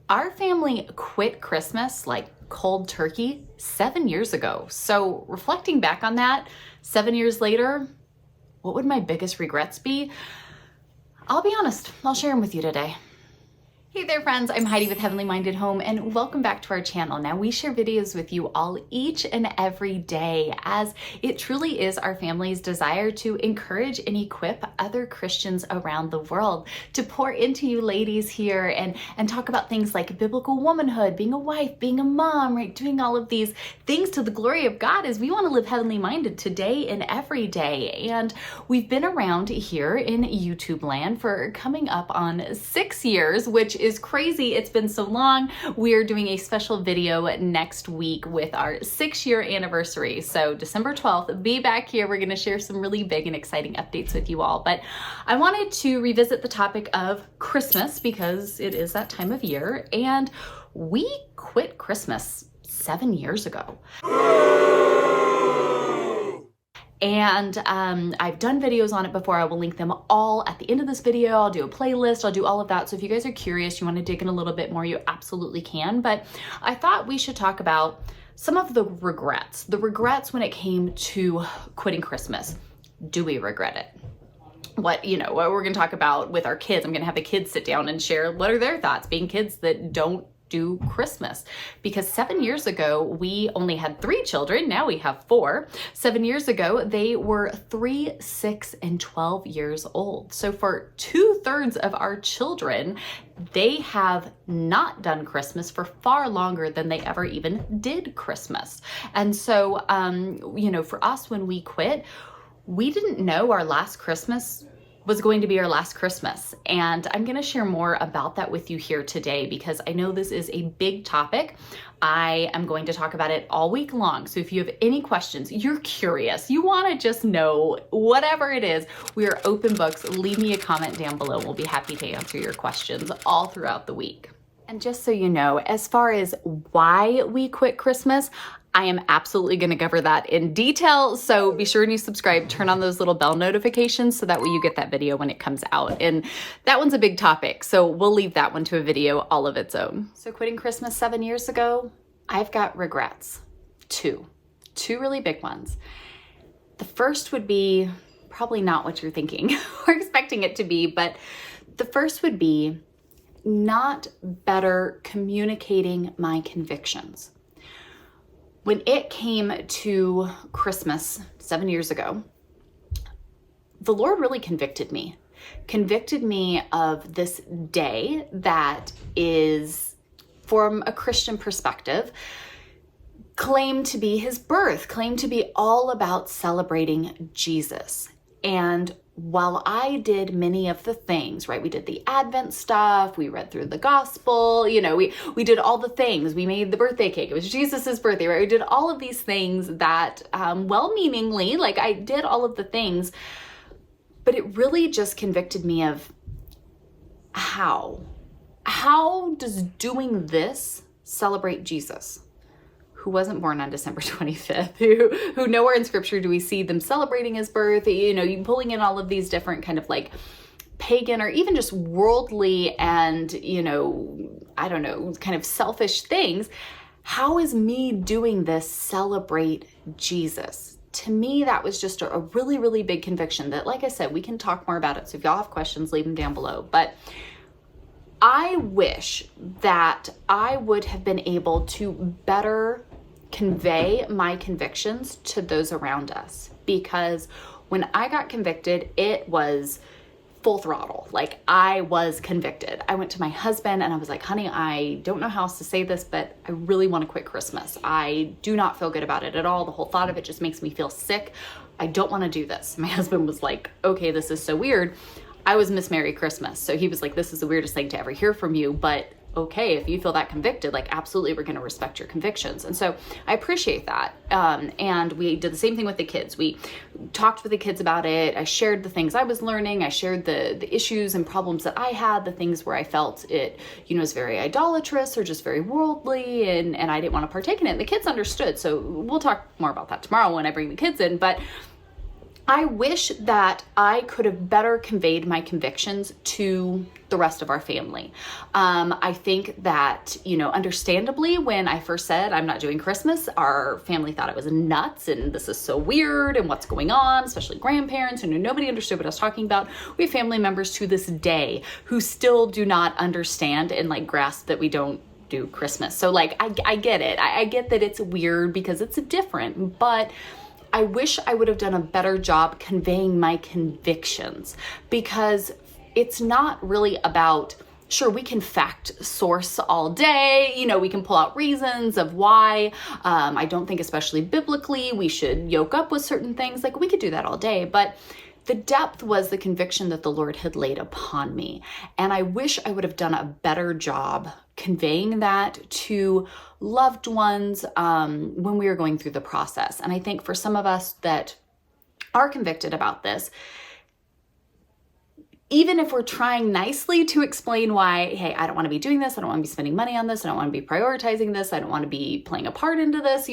Our family quit Christmas like cold turkey 7 years ago. So reflecting back on that, 7 years later, what would my biggest regrets be? I'll be honest, I'll share them with you today. Hey there friends, I'm Heidi with Heavenly Minded Home and welcome back to our channel. Now we share videos with you all each and every day as it truly is our family's desire to encourage and equip other Christians around the world to pour into you ladies here and talk about things like biblical womanhood, being a wife, being a mom, right? Doing all of these things to the glory of God as we want to live heavenly minded today and every day. And we've been around here in YouTube land for coming up on 6 years, which is crazy. It's been so long. We are doing a special video next week with our 6-year anniversary. So December 12th, be back here. We're going to share some really big and exciting updates with you all. But I wanted to revisit the topic of Christmas because it is that time of year. And we quit Christmas 7 years ago. And I've done videos on it before. I will link them all at the end of this video. I'll do a playlist, I'll do all of that. So if you guys are curious, you want to dig in a little bit more, you absolutely can. But I thought we should talk about some of the regrets when it came to quitting Christmas. Do we regret it? What we're going to talk about with our kids. I'm going to have the kids sit down and share what are their thoughts, being kids that don't do Christmas, because 7 years ago we only had 3 children. Now we have 4. 7 years ago they were 3, 6, and 12 years old. So for 2/3 of our children, they have not done Christmas for far longer than they ever even did Christmas. And so for us, when we quit, we didn't know our last Christmas was going to be our last Christmas. And I'm going to share more about that with you here today because I know this is a big topic. I am going to talk about it all week long. So if you have any questions, you're curious, you want to just know whatever it is, we are open books. Leave me a comment down below. We'll be happy to answer your questions all throughout the week. And just so you know, as far as why we quit Christmas, I am absolutely going to cover that in detail. So be sure and you subscribe, turn on those little bell notifications so that way you get that video when it comes out. And that one's a big topic. So we'll leave that one to a video all of its own. So quitting Christmas 7 years ago, I've got regrets. Two really big ones. The first would be probably not what you're thinking or expecting it to be, but the first would be not better communicating my convictions. When it came to Christmas 7 years ago, the Lord really convicted me of this day that is, from a Christian perspective, claimed to be his birth, claimed to be all about celebrating Jesus. And while I did many of the things, right? We did the Advent stuff. We read through the gospel. We did all the things. We made the birthday cake. It was Jesus's birthday, right? We did all of these things that, well-meaningly, like I did all of the things, but it really just convicted me of how does doing this celebrate Jesus, who wasn't born on December 25th, who nowhere in scripture do we see them celebrating his birth, you pulling in all of these different kind of like pagan or even just worldly and, kind of selfish things. How is me doing this celebrate Jesus? To me, that was just a really, really big conviction that, like I said, we can talk more about it. So if y'all have questions, leave them down below. But I wish that I would have been able to better convey my convictions to those around us, because when I got convicted, it was full throttle. Like I was convicted. I went to my husband and I was like, honey, I don't know how else to say this, but I really want to quit Christmas. I do not feel good about it at all. The whole thought of it just makes me feel sick. I don't want to do this. My husband was like, okay, this is so weird. I was Miss Merry Christmas. So he was like, this is the weirdest thing to ever hear from you, but okay, if you feel that convicted, like absolutely, we're going to respect your convictions. And so I appreciate that. And we did the same thing with the kids. We talked with the kids about it. I shared the things I was learning. I shared the issues and problems that I had, the things where I felt it, was very idolatrous or just very worldly, and I didn't want to partake in it. And the kids understood. So we'll talk more about that tomorrow when I bring the kids in. But I wish that I could have better conveyed my convictions to the rest of our family. I think that, understandably, when I first said I'm not doing Christmas, our family thought it was nuts and this is so weird and what's going on, especially grandparents, and nobody understood what I was talking about. We have family members to this day who still do not understand and grasp that we don't do Christmas. So I get it. I get that it's weird because it's different, but I wish I would have done a better job conveying my convictions, because it's not really about, sure, we can fact source all day, we can pull out reasons of why. I don't think, especially biblically, we should yoke up with certain things. We could do that all day, but the depth was the conviction that the Lord had laid upon me. And I wish I would have done a better job conveying that to loved ones when we were going through the process. And I think for some of us that are convicted about this, even if we're trying nicely to explain why, hey, I don't want to be doing this, I don't want to be spending money on this, I don't want to be prioritizing this, I don't want to be playing a part into this,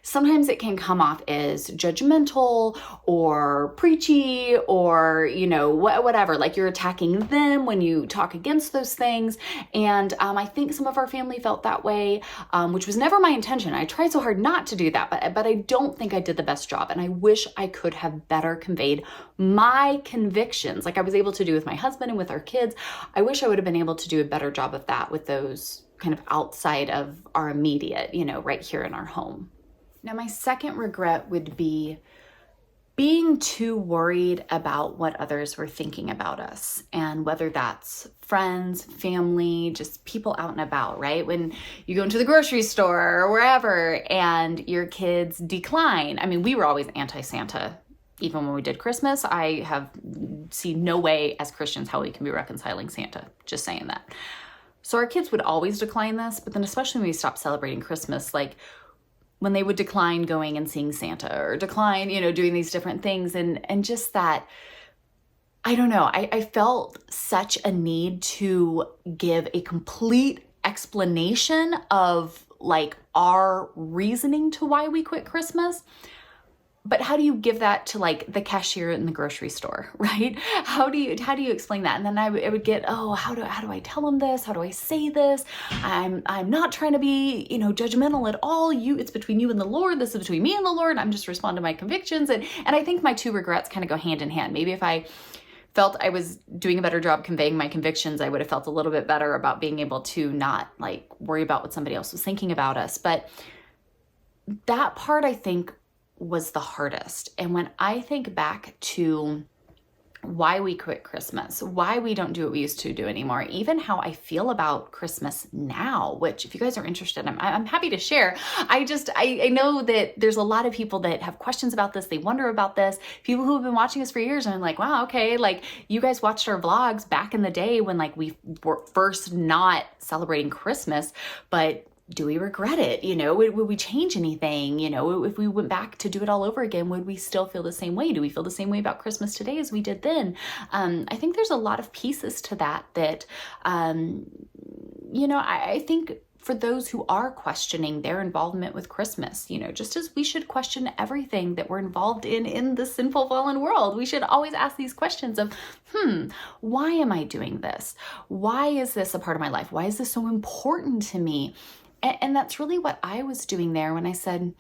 sometimes it can come off as judgmental or preachy or, whatever, you're attacking them when you talk against those things. And I think some of our family felt that way, which was never my intention. I tried so hard not to do that, but I don't think I did the best job. And I wish I could have better conveyed my convictions, like I was able to do with my husband and with our kids. I wish I would have been able to do a better job of that with those kind of outside of our immediate, right here in our home. Now, my second regret would be being too worried about what others were thinking about us, and whether that's friends, family, just people out and about, right? When you go into the grocery store or wherever and your kids decline. I mean, we were always anti-Santa. Even when we did Christmas, I have seen no way as Christians how we can be reconciling Santa. Just saying that. So our kids would always decline this, but then especially when we stopped celebrating Christmas, when they would decline going and seeing Santa or decline, doing these different things. And just that, I don't know, I felt such a need to give a complete explanation of our reasoning to why we quit Christmas. But how do you give that to the cashier in the grocery store, right? How do you explain that? And then I would get, how do I tell them this? How do I say this? I'm not trying to be, judgmental at all. It's between you and the Lord. This is between me and the Lord. I'm just responding to my convictions. And I think my two regrets kind of go hand in hand. Maybe if I felt I was doing a better job conveying my convictions, I would have felt a little bit better about being able to not worry about what somebody else was thinking about us. But that part, I think, was the hardest. And when I think back to why we quit Christmas, why we don't do what we used to do anymore, even how I feel about Christmas now, which if you guys are interested, I'm happy to share. I know that there's a lot of people that have questions about this. They wonder about this. People who have been watching us for years and I'm wow, okay, you guys watched our vlogs back in the day when we were first not celebrating Christmas, but do we regret it? Would we change anything? If we went back to do it all over again, would we still feel the same way? Do we feel the same way about Christmas today as we did then? I think there's a lot of pieces to that, I think for those who are questioning their involvement with Christmas, just as we should question everything that we're involved in this sinful, fallen world, we should always ask these questions of, why am I doing this? Why is this a part of my life? Why is this so important to me? And that's really what I was doing there when I said,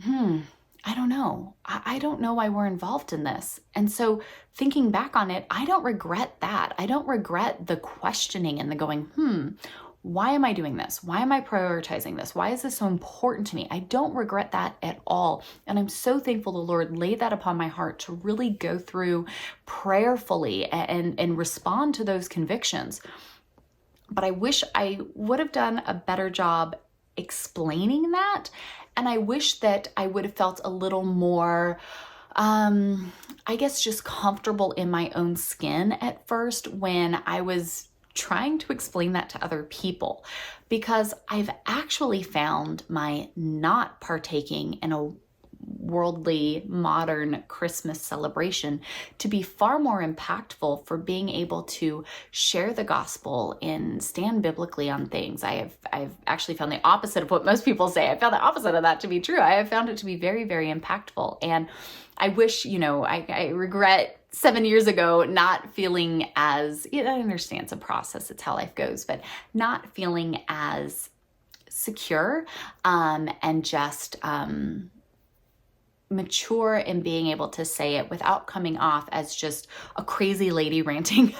I don't know. I don't know why we're involved in this. And so thinking back on it, I don't regret that. I don't regret the questioning and the going, why am I doing this? Why am I prioritizing this? Why is this so important to me? I don't regret that at all. And I'm so thankful the Lord laid that upon my heart to really go through prayerfully and respond to those convictions. But I wish I would have done a better job explaining that. And I wish that I would have felt a little more, just comfortable in my own skin at first when I was trying to explain that to other people. Because I've actually found my not partaking in a worldly, modern Christmas celebration to be far more impactful for being able to share the gospel and stand biblically on things. I've actually found the opposite of what most people say. I found the opposite of that to be true. I have found it to be very, very impactful. And I wish, I regret 7 years ago not feeling as, I understand it's a process, it's how life goes, but not feeling as secure and just mature in being able to say it without coming off as just a crazy lady ranting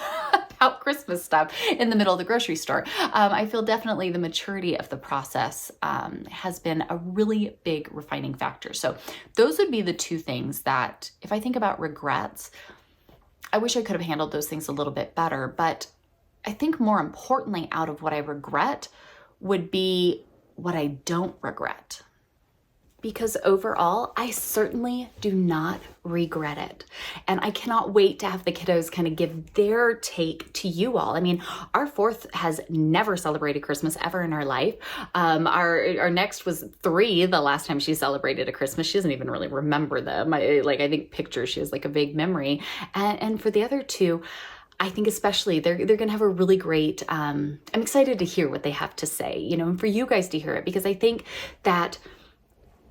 about Christmas stuff in the middle of the grocery store. I feel definitely the maturity of the process has been a really big refining factor. So those would be the two things that, if I think about regrets, I wish I could have handled those things a little bit better. But I think more importantly, out of what I regret would be what I don't regret. Because overall, I certainly do not regret it. And I cannot wait to have the kiddos kind of give their take to you all. I mean, our fourth has never celebrated Christmas ever in her life. Our next was 3 the last time she celebrated a Christmas. She doesn't even really remember them. I think pictures, she has like a vague memory. And for the other 2, I think especially they're going to have a really great, I'm excited to hear what they have to say, and for you guys to hear it, because I think that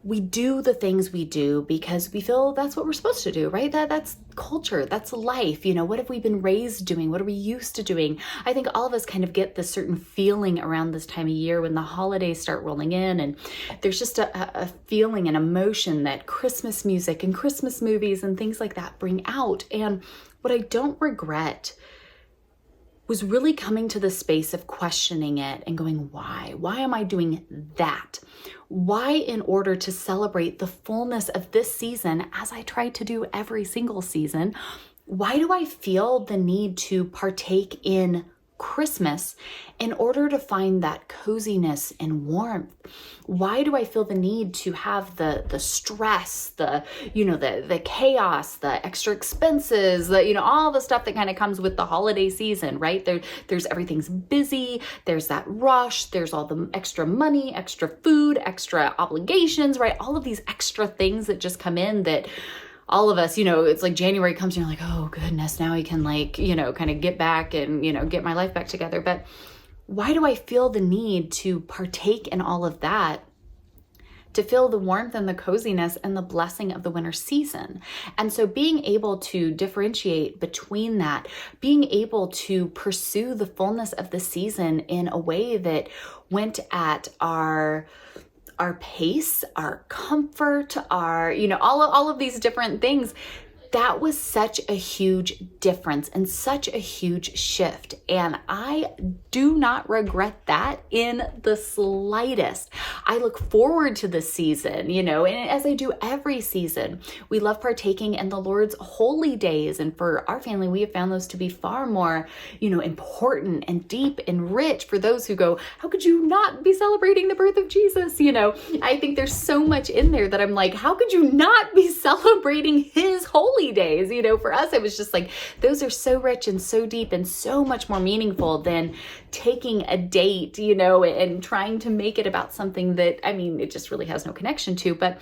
we do the things we do because we feel that's what we're supposed to do, right? That's culture, that's life. What have we been raised doing? What are we used to doing? I think all of us kind of get this certain feeling around this time of year when the holidays start rolling in, and there's just a feeling and emotion that Christmas music and Christmas movies and things like that bring out. And what I don't regret was really coming to the space of questioning it and going, why? Why am I doing that? Why, in order to celebrate the fullness of this season, as I try to do every single season, why do I feel the need to partake in Christmas in order to find that coziness and warmth? Why do I feel the need to have the stress, the chaos, the extra expenses, all the stuff that kind of comes with the holiday season, right? There's everything's busy. There's that rush. There's all the extra money, extra food, extra obligations, right? All of these extra things that just come in that all of us, it's like January comes and you're like, oh goodness, now I can kind of get back and, get my life back together. But why do I feel the need to partake in all of that? To feel the warmth and the coziness and the blessing of the winter season. And so being able to differentiate between that, being able to pursue the fullness of the season in a way that went at our pace, our comfort, our, all of these different things, that was such a huge difference and such a huge shift. And I do not regret that in the slightest. I look forward to the season, and as I do every season, we love partaking in the Lord's holy days. And for our family, we have found those to be far more, important and deep and rich for those who go, how could you not be celebrating the birth of Jesus? I think there's so much in there that I'm like, how could you not be celebrating his holy days? For us, it was just like, those are so rich and so deep and so much more meaningful than taking a date, and trying to make it about something that, it just really has no connection to. But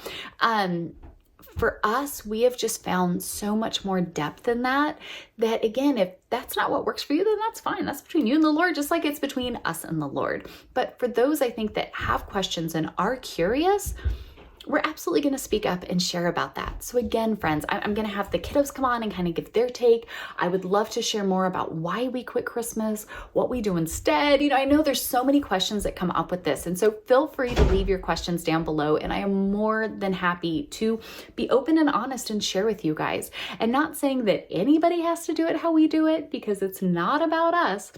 for us, we have just found so much more depth in that again, if that's not what works for you, then that's fine. That's between you and the Lord, just like it's between us and the Lord. But for those, I think, that have questions and are curious, we're absolutely going to speak up and share about that. So again, friends, I'm going to have the kiddos come on and kind of give their take. I would love to share more about why we quit Christmas, what we do instead. I know there's so many questions that come up with this. And so feel free to leave your questions down below. And I am more than happy to be open and honest and share with you guys. And not saying that anybody has to do it how we do it, because it's not about us.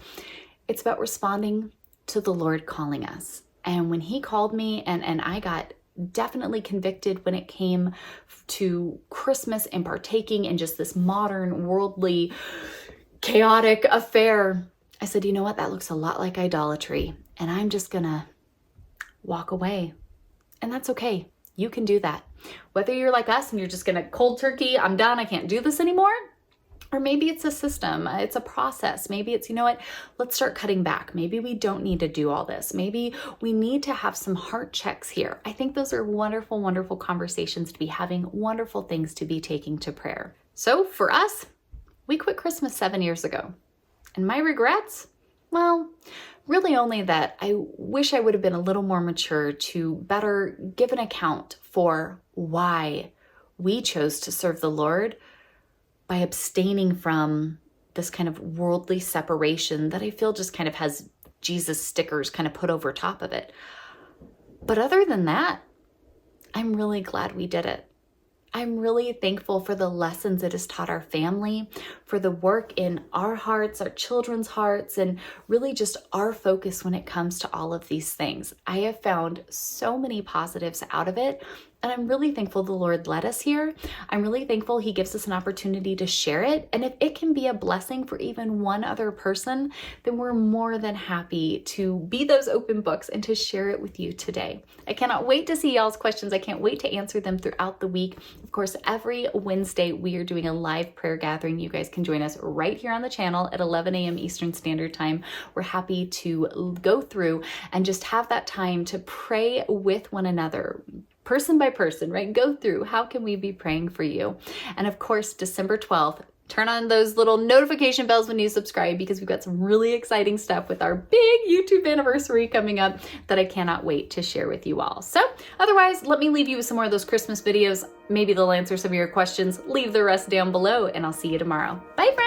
It's about responding to the Lord calling us. And when he called me and I got definitely convicted when it came to Christmas and partaking in just this modern, worldly, chaotic affair, I said, you know what? That looks a lot like idolatry, and I'm just gonna walk away. And that's okay. You can do that. Whether you're like us and you're just gonna cold turkey, I'm done, I can't do this anymore, Or maybe it's a system, it's a process. Maybe it's, you know what, let's start cutting back. Maybe we don't need to do all this. Maybe we need to have some heart checks here. I think those are wonderful, wonderful conversations to be having, wonderful things to be taking to prayer. So for us, we quit Christmas 7 years ago. And my regrets? Well, really only that I wish I would have been a little more mature to better give an account for why we chose to serve the Lord by abstaining from this kind of worldly separation that I feel just kind of has Jesus stickers kind of put over top of it. But other than that, I'm really glad we did it. I'm really thankful for the lessons it has taught our family, for the work in our hearts, our children's hearts, and really just our focus when it comes to all of these things. I have found so many positives out of it, and I'm really thankful the Lord led us here. I'm really thankful He gives us an opportunity to share it. And if it can be a blessing for even one other person, then we're more than happy to be those open books and to share it with you today. I cannot wait to see y'all's questions. I can't wait to answer them throughout the week. Of course, every Wednesday we are doing a live prayer gathering. You guys can join us right here on the channel at 11 a.m. Eastern Standard Time. We're happy to go through and just have that time to pray with one another, person by person, right? Go through, how can we be praying for you? And of course, December 12th, turn on those little notification bells when you subscribe, because we've got some really exciting stuff with our big YouTube anniversary coming up that I cannot wait to share with you all. So otherwise, let me leave you with some more of those Christmas videos. Maybe they'll answer some of your questions. Leave the rest down below, and I'll see you tomorrow. Bye, friends.